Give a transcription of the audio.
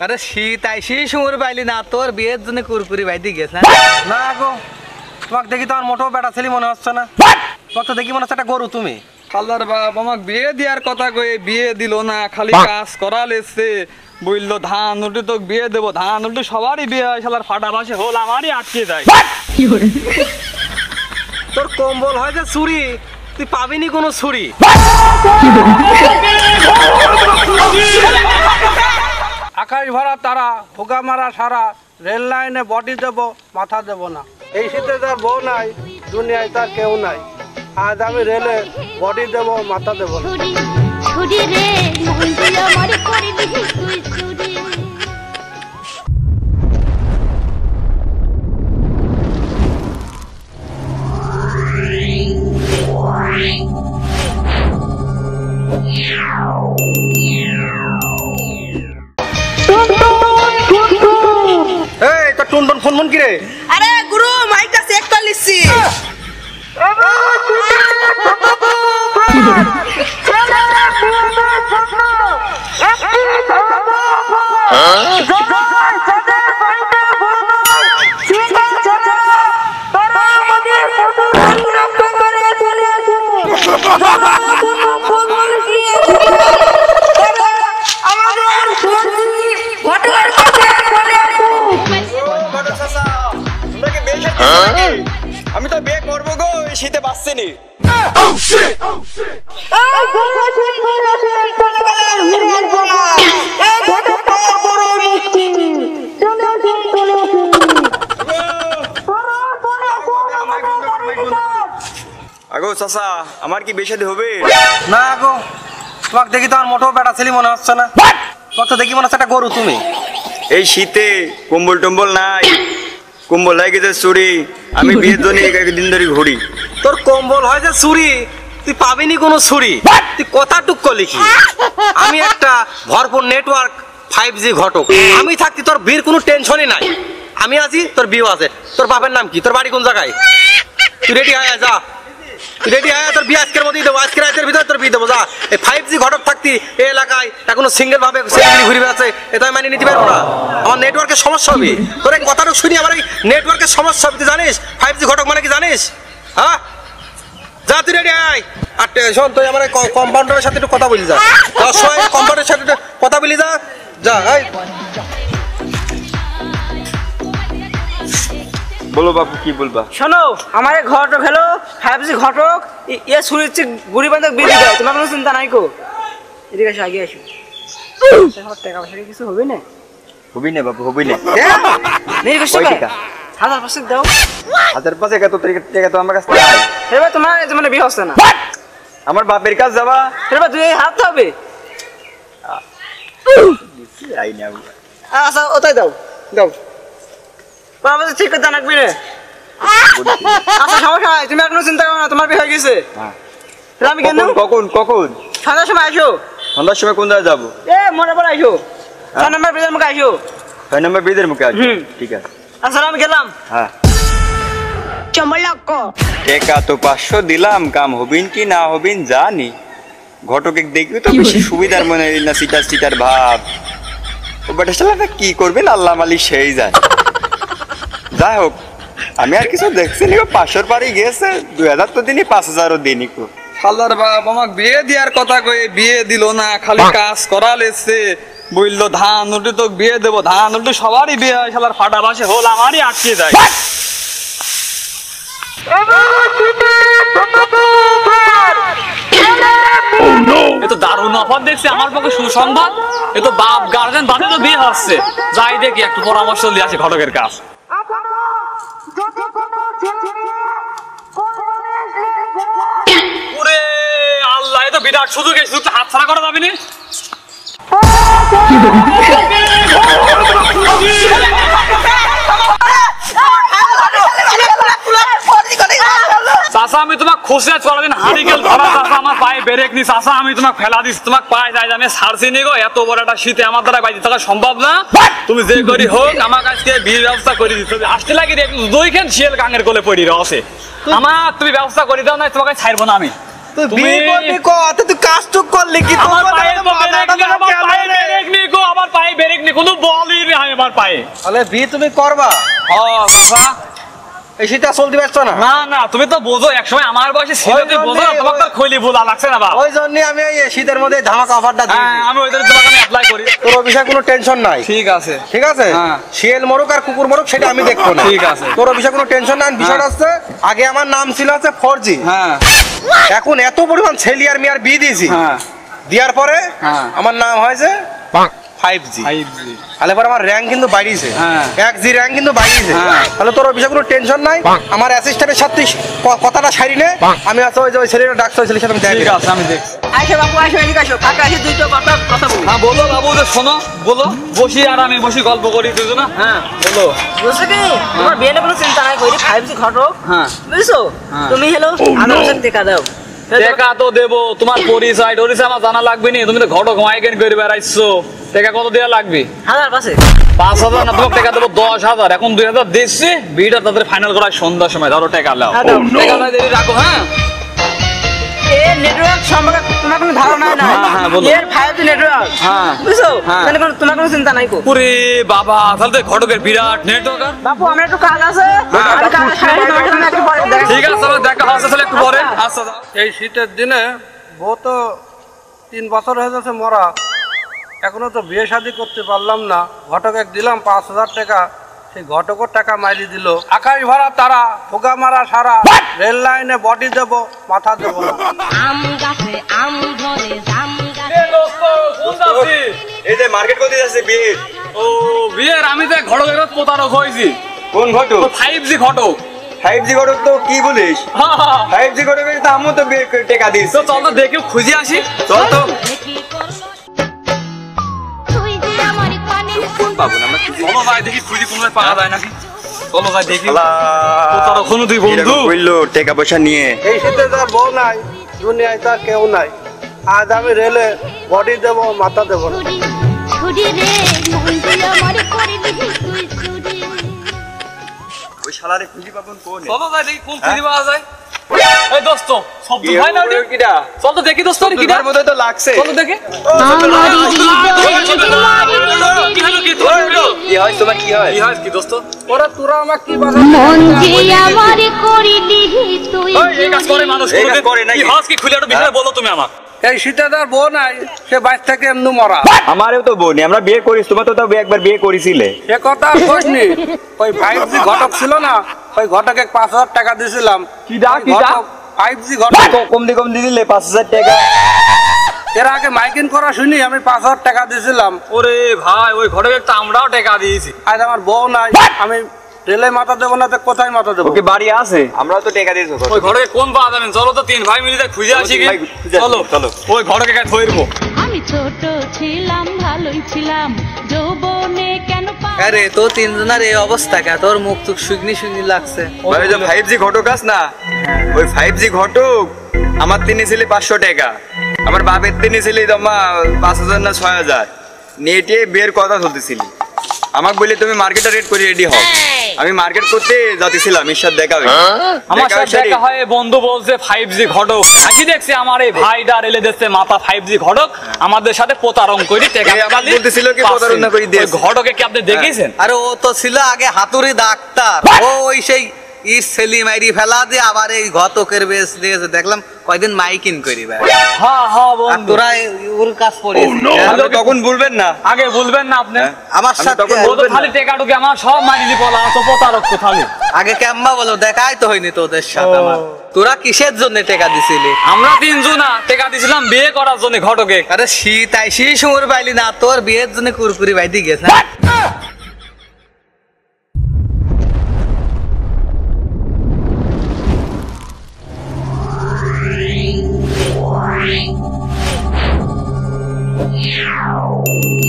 আরে শীত আইসি সুমুর পাইলি না, তোর বিয়ের জন্য কুরকুরি বাইতে গেছ না গো, তোমাকে দেখি তো আমার মোটেও বেটা ছেলে মনে হচ্ছে না। তোমাকে তো দেখি মনে হচ্ছে একটা গরু তুমি। খালার বাপ আমাকে বিয়ে দেওয়ার কথা কয়ে বিয়ে দিল না, খালি কাজ করালেছে। বললো ধান উল্টে তোকে বিয়ে দেবো, ধান উল্টে সবারই বিয়ে হয়, শালার ফাটা বাসে হল আমারই আটকে যায়। তোর কম্বল হয় যে চুরি, তুই পাবিনি কোনো ছুরি। আকাশ ভরা তারা, ফুকা মারা সারা, রেল লাইনে বডি দেবো, মাথা দেবো না। এই শীতে যার বউ নাই, দুনিয়ায় তার কেউ নাই। আজ আমি রেলে বডি দেবো, মাথা দেবো না। এই তো টুনটুন ফোন কি রে? আরে গুরু মাইকটা চেক করে লিছি। আমি তো বিয়ে করবো গো, এই শীতে বাঁচছিনি। আগো চাচা, আমার কি বেশি হবে? না গো, তোমাকে দেখি তো আমার মোটেও বেটা ছেলে মনে হচ্ছে না। তোমাকে তো দেখি মনে হচ্ছে একটা গরু তুমি। এই শীতে কম্বল টম্বল নাই, কম্বল লাগে যে চুরি। আমি বিয়ের জন্য একদিন ধরে ঘুরি। তোর কম্বল হয় যে চুরি, তুই পাবিনি কোনো ছুরি। তুই কথা টুক লিখি। আমি একটা ভরপুর নেটওয়ার্ক 5G ঘটক। আমি থাকতি তোর বিয়ের কোনো টেনশনই নাই। আমি আছি, তোর বিয়ে আছে। তোর বাপের নাম কি? তোর বাড়ি কোন জায়গায়? তুই রেডি হয়ে যা, তুই রেডি হয়ে তোর বিয়ে আজকের মধ্যেই দেবো। আজকের রাতের ভিতরে তোর বিয়ে দেবো। যা, এই 5G ঘটক থাকতি এই এলাকায় এখনো সিঙ্গেল ভাবে ঘুরে আছে, এটা আমি মানিয়ে নিতে পারবো না। আমার নেটওয়ার্কের সমস্যা হবে। তোর এই কথাটা শুনি আমার এই নেটওয়ার্কের সমস্যা হবে। তুই জানিস 5G ঘটক মানে কি জানিস? হ্যাঁ, যা তুই রেডি আয়। আর শোন, তুই আমার কম্পাউন্ডারের সাথে একটু কথা বলি যা। কম্পাউন্ডারের সাথে একটু কথা বলি যা। যা এই বলো বাবু, কি বলবা? শোনো, আমার ঘটক হলো 5G ঘটক। ইয়ে শুনেছি গুড়ি বান্ধব বিয়ে দাও, তোমার কোনো চিন্তা নাই কো। এদিকে আসো, আগে আসো। টাকা পয়সা কিছু হবে না? হবি না বাবু, হবি না। নেই কষ্ট টাকা 1000 দাও। 1005 এত টাকা তো আমার কাছে নাই। এবার তোমার মানে বিয়ে হচ্ছে না। আমার বাপের কাছে যাবা, এবার দুই হাত হবে। আই না। আচ্ছা, ওটাই দাও দাও। বাবা ঠিক করে জানাকবি রে। আচ্ছা, সমস্যা নাই, তুমি আর কোনো চিন্তা করো না, তোমার বিয়ে হয়ে গেছে। আমি কেন কখন সন্ধ্যার সময় আসো। সন্ধ্যার সময় কোন জায়গায় যাবো? মনে পড়ে আসো, 6 নম্বর ব্রিজের মুখে আসো। 6 নম্বর ব্রিজের মুখে আসো, ঠিক আছে। আচ্ছা, আমি গেলাম। হ্যাঁ, টাকা তো 500 দিলাম, কাম হবিন কি না হবিন জানি। ঘটকে দেখবি তো বেশি সুবিধার মনে হয় না, সিটার ভাব। ও বেটা শালা কি করবেন আল্লাহ মালিক সেই যায়। যাই হোক, আমি আর কিছু দেখছি নি। 500 পারি গেছে, 2000 তো দিনই, 5000ও দিনই। শালার বাপ আমাকে বিয়ে দেওয়ার কথা কয়ে বিয়ে দিল না, খালি কাজ করালেছে। বললো ধান উল্টে তোকে বিয়ে দেবো, ধান উল্টে সবারই বিয়ে হয়, শালার ফাটা বাসে হল আমারই আটকে যায়। এ তো দারুণ অফার দেখছি, আমার পক্ষে সুসংবাদ। এ তো বাপ গার্জেন বাদে তো বিয়ে হচ্ছে। যাই দেখি, একটু পরামর্শ দিয়ে আসে ঘটকের কাজ। ওরে আল্লাহ, এ তো বিরাট সুযোগ, এই সুযোগটা হাতছাড়া করা যাবে না। চাচা, আমি তোমাকে খুশি চলাদিন হারিকেল ধরা চাচা, আমার পায়ে ব্রেক নি চাচা, আমি তোমাকে ফেলা দিচ্ছি, তোমাকে পায়ে যাই আমি ছাড়ছি নি গো। এত বড় একটা শীতে আমার দ্বারা বাইরে থাকা সম্ভব না। তুমি যে করি হোক আমার কাছে বিয়ের ব্যবস্থা করে দিতে হবে। আসতে লাগি দুইখান শিয়াল গাঙের কোলে পড়ি রসে। আমার তুমি ব্যবস্থা করে দাও, না তোমাকে ছাড়বো না আমি। তুই তুমি- বিয়ে করবি কত তুই কাজ টুক করলি কি তোর আমার কথা পায়ে তো তো মাথাটা ব্রেক নেই, তো আমার গেল পায়ে রে। ব্রেক নেই গো, আমার পায়ে ব্রেক নেই, কোনো বলই নেই আমার পায়ে। তাহলে বিয়ে তুমি করবা বাবা এই শীতটা চলতে পারছো না না না, তুমি তো বোঝো একসময় আমার বয়সে ছিল, ওই তুমি বোঝো না, জন্যে- তোমার তো খৈলি বোঝা লাগছে না বাবা। ওই জন্য আমি এই শীতের মধ্যে ধামাকা অফারটা দিই হ্যাঁ, আমি ওই জন্য তোমাকে আমি অ্যাপ্লাই করি। তোর ও বিষয়ে কোনো টেনশন নাই ঠিক আছে। ঠিক আছে হ্যাঁ। শিয়াল মরুক আর কুকুর মরুক সেটা আমি দেখবো না ঠিক আছে। তোর ও বিষয়ে কোনো টেনশন নাই বিষয়টা হচ্ছে আগে আমার নাম ছিল হচ্ছে 4G হ্যাঁ এখন এত পরিমাণ ছেলি আর মেয়ার বিয়ে দিয়েছি হ্যাঁ দেওয়ার পরে হ্যাঁ। আমার নাম হয়েছে 5G 5G তাহলে পরে আমার র্যাঙ্ক কিন্তু বাড়িয়েছে হ্যাঁ। 1G র্যাঙ্ক কিন্তু বাড়িয়েছে হ্যাঁ। তাহলে তোর ওই বিষয়ে কোনো টেনশন নাই আমার অ্যাসিস্ট্যান্টের সাথে তুই কথাটা সারি নে আমি আছে ওই যে ওই ছেলেটা ডাকছে ওই ছেলের সাথে আমি ঠিক দেখা আছে, আমি দেখছি। আসো বাপু আসো এদিকে আসো কাকা আসে দুইটা কথা বলি হ্যাঁ বলো বাবু, যে শোনো, বলো, বসি আর আমি বসি গল্প করি দুজনা। হ্যাঁ বলো। বুঝছো কি তোমার বিয়ে নিয়ে কোনো চিন্তা নাই করি 5G ঘটক হ্যাঁ বুঝছো হ্যাঁ। তুমি হলো আদালতের টেকা দাও টাকা তো দেবো, তোমার পরিচয় টরিচয় আমার জানা লাগবে নি, তুমি তো ঘটক মাইকেন করে বেড়াইছো, টাকা কত দেওয়া লাগবে? 1000 পাশে 5,000 না, তোমাকে টাকা দেবো 10,000, এখন 2,000 দিচ্ছি, বিয়েটা তাদের ফাইনাল করার সন্ধ্যার সময়, ধরো টাকা লাও। হ্যাঁ, দাও। টাকা নাই দেরি রাখো। হ্যাঁ এ নেটওয়ার্ক সম্পর্কে তোমার কোনো ধারণা নাই হ্যাঁ, হ্যাঁ, বলো। এর 5G নেটওয়ার্ক হ্যাঁ। বুঝছো হ্যাঁ। তাহলে তোমার কোনো চিন্তা নাই কো ওরে বাবা, তাহলে তো ঘটকের বিরাট নেটওয়ার্ক। বাপু আমার একটু কাজ আছে হ্যাঁ। আমি কাজ সারি তোমাকে একটু পরে দেখা ঠিক আছে, তাহলে দেখা হচ্ছে তাহলে একটু পরে। আচ্ছা দাও। এই শীতের দিনে বউ তো 3 বছর হয়ে যাচ্ছে মরা, এখনো তো বিয়ে শাদী করতে পারলাম না। ঘটকে দিলাম 5,000 টাকা, সেই ঘটকও টাকা মারি দিল। আকাশ ভরা তারা, ফোকা মারা সারা, রেল লাইনে বডি দেব, মাথা দেব না। আম গাছে আম ধরে জাম গাছে এ দোস্ত, কোন যাচ্ছি? এই যে মার্কেট করতে যাচ্ছে বিয়ে। ও বিয়ের, আমি তো ঘটকের প্রতারক হয়েছি। কোন ঘটক? 5G ঘটক। 5G ঘটক তো কি বলিস? হ্যাঁ, হ্যাঁ। 5G ঘটকের তো আমিও তো বিয়ে করে টাকা দিস। তো চল তো দেখি খুঁজে আসি। চল তো। কি করলো তুই যে আমার কানের ফুল পাবো না আমরা কি চলো যাই দেখি, খুঁজি কোনোভাবে পাওয়া যায় নাকি। চলো যাই দেখি। শালা। প্রতারক হনু তুই বন্ধু। এরকম কইলো টাকা পয়সা নিয়ে। এই শীতে যার বউ নাই, দুনিয়ায় তার কেউ নাই। আজ আমি রেলে বডি দেব, মাথা দেব না। ছুরি ছুরি রে মন দিয়ে আমার করলি তুই ছুরি ওই শালারে খুঁজি পাবো কোন? চলো যাই দেখি কোন খুঁজি পাওয়া যায়। এই দোস্ত, শব্দ কি হয় না ওটা? কিডা? চল তো দেখি দোস্ত, কি তোর মধ্যে তো লাগছে। চলো দেখি। কি হলো, কি হলো? কি হয় তোমার কি হয়? কি হয় কি দোস্ত? ওরা তোরা আমার কি বাধা মন দিয়ে আমার করলি তুই ওই, এই কাজ করে মানুষ, এই কাজ কোনোদিন- করে নাকি? কি হস কি খুলে একটু বিষয়ে বলো তুমি আমার। এই শীতে যার বউ নাই, সে বাইর থেকে এমনি মরা। আমারও তো বোন, আমরা বিয়ে করিস, তোমার তো তাও একবার বিয়ে করিছিলে। সে কথা আর কইনি। ওই 5G ঘটক ছিল না, ওই ঘটকে 5,000 টাকা দিয়েছিলাম। কিডা? 5G ঘটক কম দিয়ে দিলে 5,000 টাকা। এর আগে মাইকিং করা শুনি আমি 5,000 টাকা দিয়েছিলাম। ওরে ভাই, ওই ঘটকে একটা আমরাও টাকা দিয়েছি। আজ আমার বউ নাই, আমি রেলে মাথা দেবো না, তো কোথায় মাথা দেবো? ওকে বাড়ি আছে, আমরাও তো টাকা দিয়েছি। ওই ঘটকে কোন পাওয়া যাবেন? চলো তো 3 ভাই মিলে যাই খুঁজে আসি কি। ভাই, খুঁজে আসি, চলো চলো। ওই ঘটকে কাট ধরবো। আমি ছোট ছিলাম ভালোই ছিলাম যৌবনে কেন আরে তো তিনজনের এই অবস্থা কে? তোর মুখ টুক শুকনি শুকনি লাগছে। ভাই, ওই যে 5G ঘটক আস না, ওই 5G ঘটক আমার তিনি ছিল 500 টাকা, আমার বাপের তিনি ছিল তোমার 5,000 না 6,000 নেটে বিয়ের কথা চলতেছিল। আমাকে বলে তুমি মার্কেটে রেট করে রেডি হও। আমি মার্কেট করতে যাচ্ছিলাম, ঈশ্বর দেখা হইলো। আমার দেখা সাথে হইছে দেখা হয়, বন্ধু বলছে 5G ঘটক। আসি দেখছি আমার এই ভাইটা রেলে দিচ্ছে মাথা 5G ঘটক, আমাদের সাথে প্রতারণ করি টাকা এই আমাকে গালি বলতেছিল কি প্রতারণা করি ওই দিয়েছে। ঘটকে কি আপনি দেখেছেন? আরে ও তো ছিল আগে হাতুড়ি ডাক্তার, ও ওই সেই সেলি মাইরি ফেলা দিয়ে আবার এই ঘটকের বেশ দিয়েছে, দেখলাম কয়দিন মাইকিন করি ভাই। হ্যাঁ হ্যাঁ আর বন্ধু, তোরা ওর কাজ করিস আপনি তখন বলবেন না। আগে বলবেন না আপনি। আমার আমি সাথে তখন ও তো খালি টেকা টুকে আমার সব মারিলি বলা, তো প্রতারক তো খালি। আগে কেম্বা বলো, দেখাই তো হয়নি তোদের সাথে আমার। তোরা কিসের জন্য টাকা দিছিলি? আমরা 3 জনা টাকা দিছিলাম বিয়ে করার জন্য ঘটকে। আরে শীত আইসি সময় পাইলি না, তোর বিয়ের জন্য কুরকুরি বাইদি গেছে। Yeah.